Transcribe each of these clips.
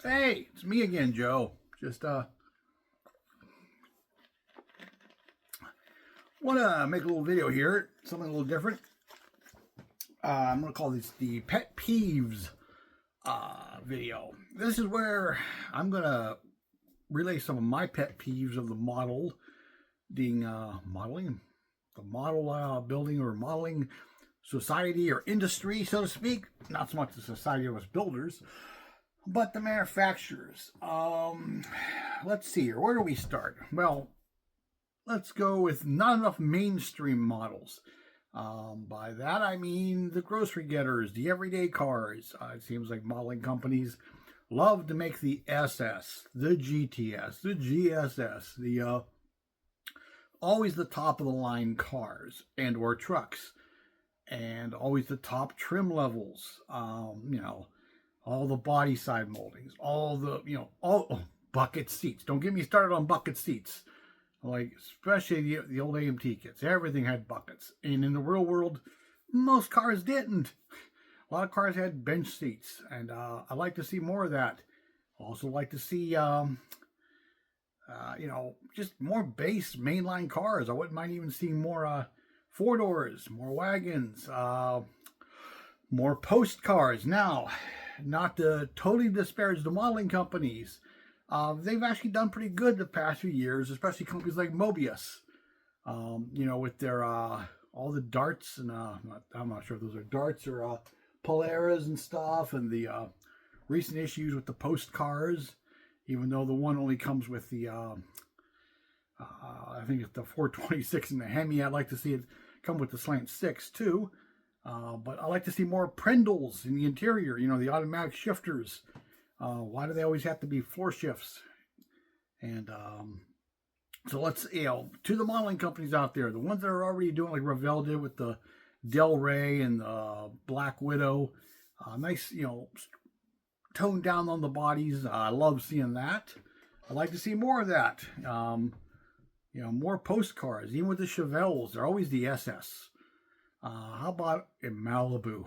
Hey, it's me again, Joe. Just want to make a little video here, something a little different. I'm going to call this the Pet Peeves video. This is where I'm going to relay some of my pet peeves of the modeling, the model building or modeling society or industry, so to speak. Not so much the society of us builders, but the manufacturers. Let's see here. Where do we start? Well, let's go with not enough mainstream models. By that I mean the grocery getters, the everyday cars. It seems like modeling companies love to make the SS, the GTS, the GSS, the always the top of the line cars and or trucks, and always the top trim levels. All the body side moldings, all the bucket seats. Don't get me started on bucket seats. Like, especially the old AMT kits. Everything had buckets. And in the real world, most cars didn't. A lot of cars had bench seats. And I like to see more of that. Also like to see, just more base mainline cars. I wouldn't mind even seeing more four doors, more wagons, more post cars. Now, not to totally disparage the modeling companies. They've actually done pretty good the past few years, especially companies like Mobius, with their, all the darts, and I'm not sure if those are darts or Polaras and stuff, and the recent issues with the post cars, even though the one only comes with the, I think it's the 426 and the Hemi. I'd like to see it come with the Slant 6 too, but I like to see more Prendles in the interior, the automatic shifters. Why do they always have to be floor shifts? And so let's, to the modeling companies out there, the ones that are already doing like Revell did with the Del Rey and the Black Widow, nice, toned down on the bodies. I love seeing that. I'd like to see more of that. More postcards, even with the Chevelles, they're always the SS. How about a Malibu?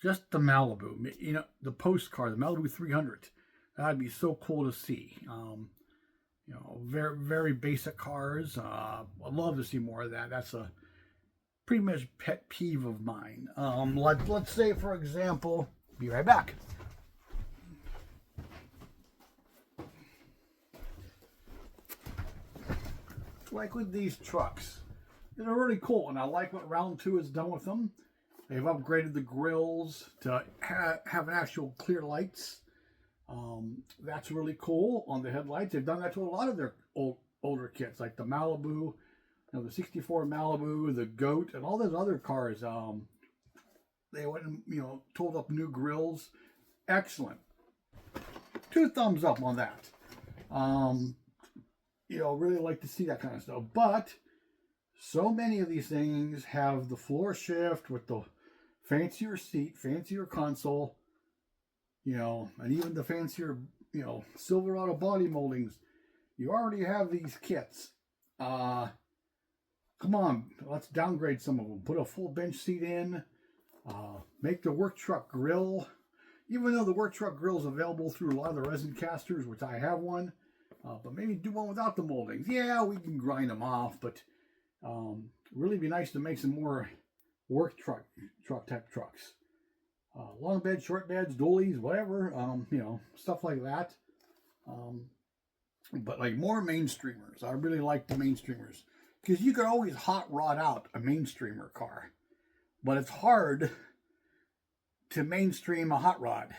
Just the Malibu, the postcard, the Malibu 300. That'd be so cool to see. Very, very basic cars. I'd love to see more of that. That's a pretty much pet peeve of mine. Let's say, for example, be right back. Like with these trucks, they're really cool, and I like what Round 2 has done with them. They've upgraded the grills to have an actual clear lights. That's really cool on the headlights. They've done that to a lot of their older kits, like the Malibu, the 64 Malibu, the Goat, and all those other cars. They went and, tooled up new grills. Excellent. 2 thumbs up on that. Really like to see that kind of stuff. But so many of these things have the floor shift with the fancier seat, fancier console, and even the fancier, Silverado body moldings. You already have these kits. Come on, let's downgrade some of them. Put a full bench seat in. Make the work truck grill. Even though the work truck grill is available through a lot of the resin casters, which I have one, but maybe do one without the moldings. Yeah, we can grind them off, but really be nice to make some more work truck type trucks. Long beds, short beds, dualies, whatever, stuff like that. But like more mainstreamers. I really like the mainstreamers, because you could always hot rod out a mainstreamer car, but it's hard to mainstream a hot rod.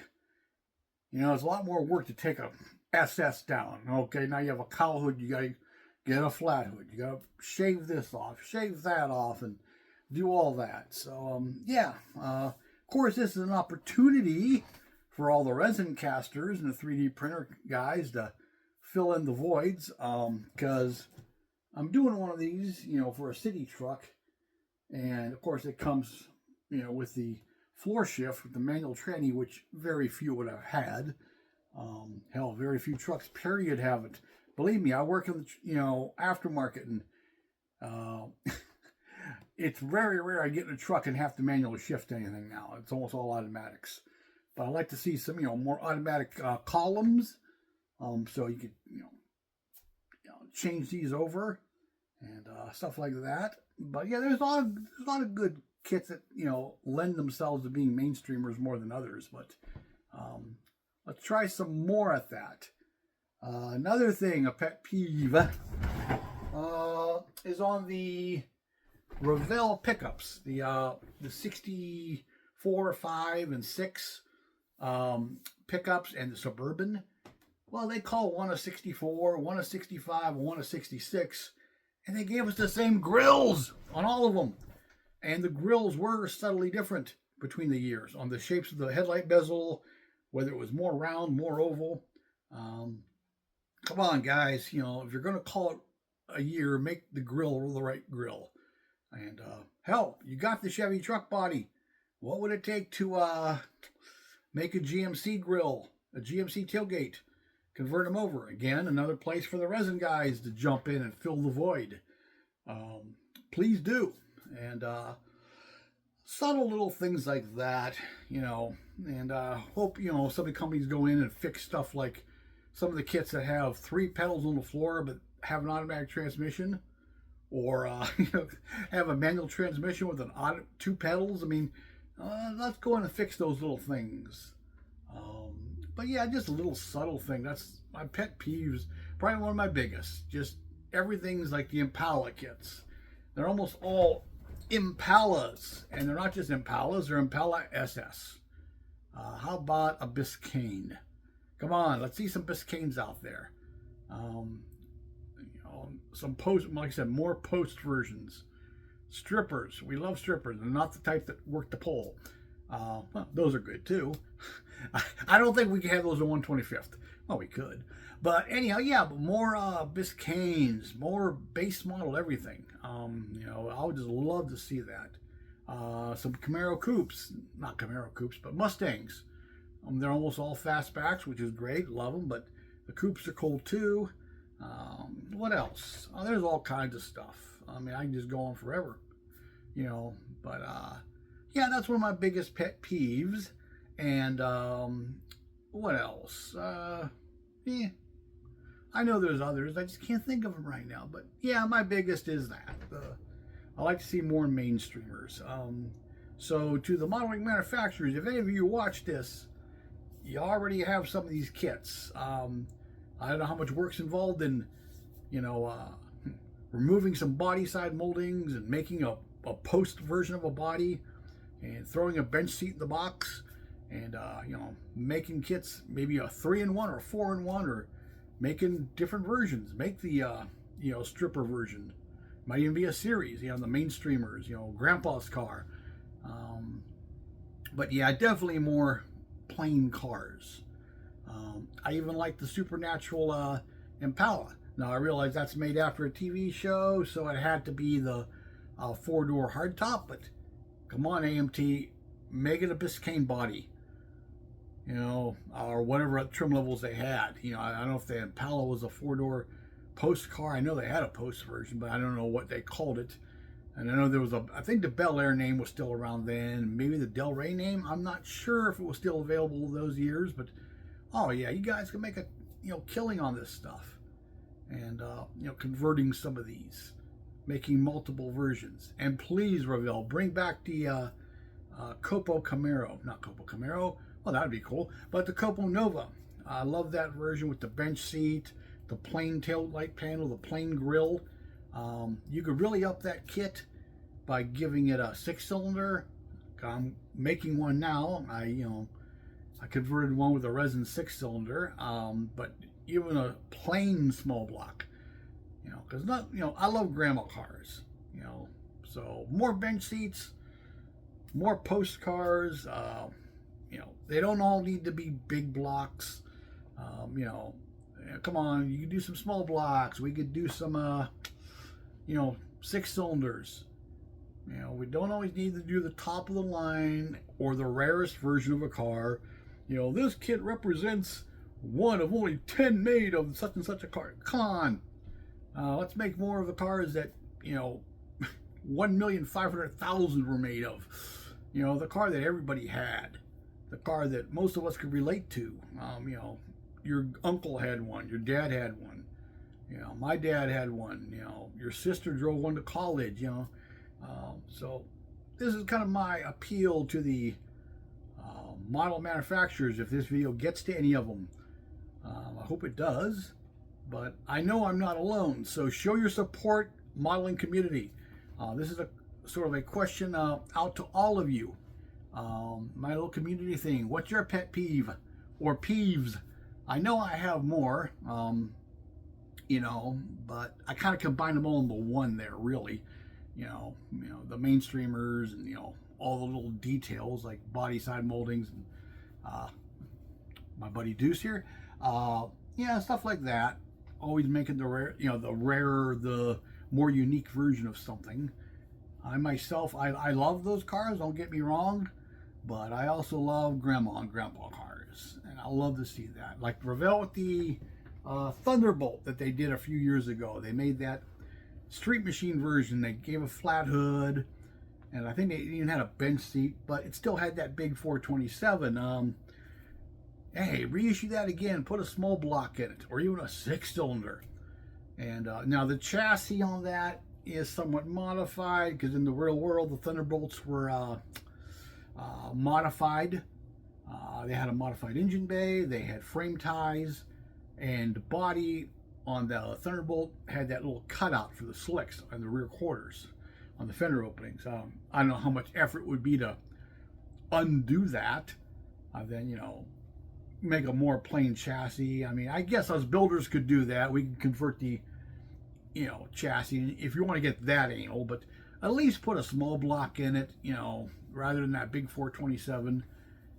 It's a lot more work to take a SS down. Okay, now you have a cowl hood, you gotta get a flat hood, you gotta shave this off, shave that off, and do all that. So of course, this is an opportunity for all the resin casters and the 3D printer guys to fill in the voids, because I'm doing one of these, for a city truck, and of course it comes, with the floor shift with the manual tranny, which very few would have had. Hell, very few trucks, period, haven't. Believe me, I work in the, aftermarket, and it's very rare I get in a truck and have to manually shift anything now. It's almost all automatics. But I like to see some, more automatic columns, so you could, change these over and stuff like that. But yeah, there's a lot of good kits that lend themselves to being mainstreamers more than others. But let's try some more at that. Another thing, a pet peeve, is on the Revell pickups, the 64, 5, and 6 pickups, and the Suburban. Well, they call one a 64, one a 65, and one a 66, and they gave us the same grills on all of them. And the grills were subtly different between the years on the shapes of the headlight bezel, whether it was more round, more oval. Come on, guys, if you're going to call it a year, make the grill the right grill. And hell, you got the Chevy truck body. What would it take to make a GMC grill, a GMC tailgate? Convert them over. Again, another place for the resin guys to jump in and fill the void. Please do. And subtle little things like that, and hope, some of the companies go in and fix stuff like some of the kits that have 3 pedals on the floor but have an automatic transmission, or have a manual transmission with 2 pedals. I mean, let's go in and fix those little things. But yeah, just a little subtle thing. That's my pet peeves. Probably one of my biggest. Just everything's like the Impala kits. They're almost all Impalas, and they're not just Impalas. They're Impala SS. How about a Biscayne? Come on, let's see some Biscaynes out there. Some post, like I said, more post versions. Strippers, we love strippers. They're not the type that work the pole. Well, those are good too. I don't think we can have those in 125th. Well, we could. But anyhow, yeah, but more Biscaynes, more base model everything. I would just love to see that. Some Camaro coupes, not Camaro coupes, but Mustangs. They're almost all fastbacks, which is great. Love them, but the coupes are cool too. What else? There's all kinds of stuff. I mean, I can just go on forever, but yeah, that's one of my biggest pet peeves. And what else? Yeah, I know there's others. I just can't think of them right now. But yeah, my biggest is that. I like to see more mainstreamers. So to the modeling manufacturers, if any of you watch this, you already have some of these kits. I don't know how much work's involved in, removing some body side moldings and making a post version of a body and throwing a bench seat in the box. And, making kits, maybe a 3-in-1 or a 4-in-1, or making different versions. Make the, stripper version. Might even be a series, the mainstreamers, Grandpa's car. But yeah, definitely more plain cars. I even like the Supernatural Impala. Now, I realize that's made after a TV show, so it had to be the 4-door hardtop, but come on, AMT, make it a Biscayne body. Or whatever trim levels they had. I don't know if the Impala was a 4-door post car. I know they had a post version, but I don't know what they called it. And I know there was I think the Bel Air name was still around then. Maybe the Del Rey name. I'm not sure if it was still available those years, but oh yeah, you guys can make a killing on this stuff. And converting some of these, making multiple versions. And please, Revell, bring back the Copo Camaro. Not Copo Camaro. Well, that would be cool. But the Copo Nova. I love that version with the bench seat, the plain tail light panel, the plain grill. You could really up that kit by giving it a 6-cylinder. I'm making one now. I converted one with a resin 6-cylinder. But even a plain small block. Because I love grandma cars. So more bench seats, more post cars. They don't all need to be big blocks. Come on, you could do some small blocks. We could do some, 6 cylinders. We don't always need to do the top of the line or the rarest version of a car. This kit represents one of only 10 made of such and such a car. Come on. Let's make more of the cars that, 1,500,000 were made of. The car that everybody had. the car that most of us could relate to. You know, your uncle had one, your dad had one. You know, my dad had one. You know, your sister drove one to college. You know, so this is kind of my appeal to the model manufacturers. If this video gets to any of them, I hope it does. But I know I'm not alone. So show your support, modeling community. This is a sort of a question out to all of you. My little community thing. What's your pet peeve or peeves? I know I have more, you know, but I kind of combine them all into one there, really. You know, the mainstreamers and, you know, all the little details like body side moldings and my buddy Deuce here. Yeah, stuff like that. Always making the rare, you know, the rarer, the more unique version of something. I myself, I love those cars, don't get me wrong, but I also love grandma and grandpa cars, and I love to see that. Like Revell with the Thunderbolt that they did a few years ago. They made that street machine version. They gave a flat hood, and I think they even had a bench seat, but it still had that big 427. Hey, reissue that again, put a small block in it, or even a 6-cylinder. And now the chassis on that is somewhat modified, because in the real world the Thunderbolts were modified. They had a modified engine bay, they had frame ties, and the body on the Thunderbolt had that little cutout for the slicks on the rear quarters on the fender openings. I don't know how much effort it would be to undo that, then, you know, make a more plain chassis. I mean, I guess us builders could do that. We could convert the, you know, chassis if you want to get that anal, but at least put a small block in it, you know, rather than that big 427.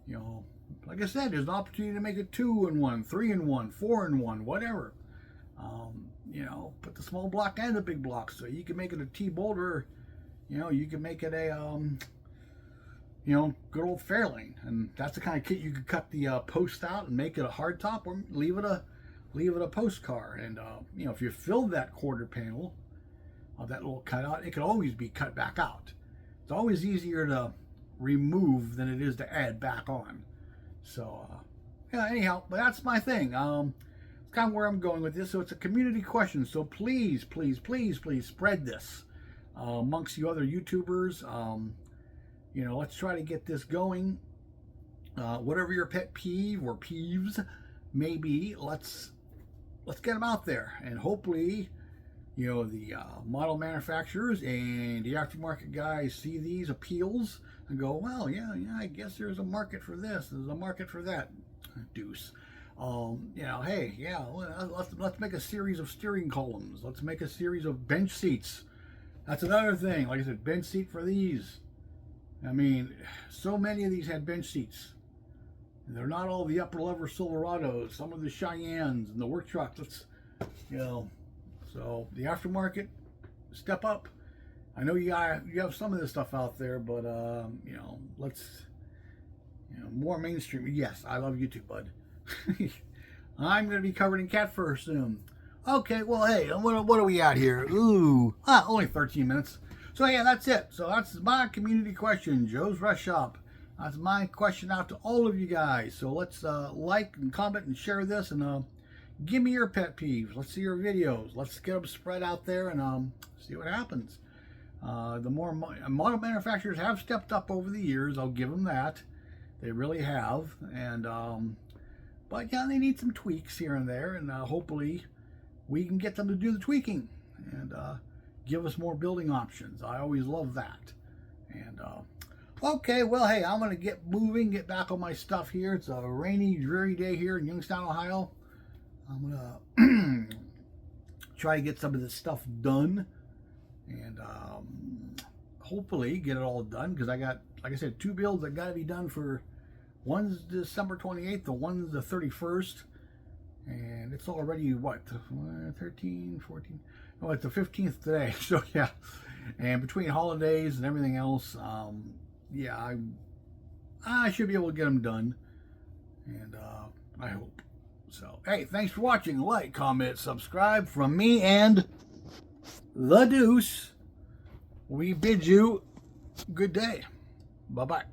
You know, like I said, there's an opportunity to make it 2-in-1, 3-in-1, 4-in-1, whatever. You know, put the small block and the big block, so you can make it a T-bolt, or, you know, you can make it a you know, good old Fairlane. And that's the kind of kit you could cut the post out and make it a hard top, or leave it a post car. And you know, if you filled that quarter panel of that little cutout, it could always be cut back out. It's always easier to remove than it is to add back on. So yeah, anyhow, but that's my thing. It's kind of where I'm going with this. So it's a community question, so please, please, please, please spread this amongst you other YouTubers. You know, let's try to get this going. Whatever your pet peeve or peeves may be, let's get them out there, and hopefully, you know, the model manufacturers and the aftermarket guys see these appeals and go, well, yeah, I guess there's a market for this, there's a market for that. Deuce. You know, hey, yeah, let's make a series of steering columns. Let's make a series of bench seats. That's another thing. Like I said, bench seat for these. I mean, so many of these had bench seats. And they're not all the upper level Silverados. Some of the Cheyennes and the work trucks. Let's, you know, so the aftermarket, step up. I know you have some of this stuff out there, but you know, let's, you know, more mainstream. Yes, I love YouTube, bud. I'm going to be covered in cat fur soon. Okay, well, hey, what are we at here? Ooh, only 13 minutes. So yeah, that's it. So that's my community question, Joe's Rush Shop. That's my question out to all of you guys. So let's like and comment and share this, and give me your pet peeves. Let's see your videos. Let's get them spread out there and see what happens. The more model manufacturers have stepped up over the years, I'll give them that. They really have. And but yeah, they need some tweaks here and there, and hopefully we can get them to do the tweaking and give us more building options. I always love that. And okay, well, hey, I'm going to get moving, get back on my stuff here. It's a rainy, dreary day here in Youngstown, Ohio. I'm going to try to get some of this stuff done, and hopefully get it all done, because I got, like I said, 2 builds that got to be done for, one's December 28th, the one's the 31st, and it's already, what, 13, 14, oh, it's the 15th today. So yeah, and between holidays and everything else, yeah, I should be able to get them done, and I hope. So, hey, thanks for watching. Like, comment, subscribe from me and the Deuce. We bid you good day. Bye-bye.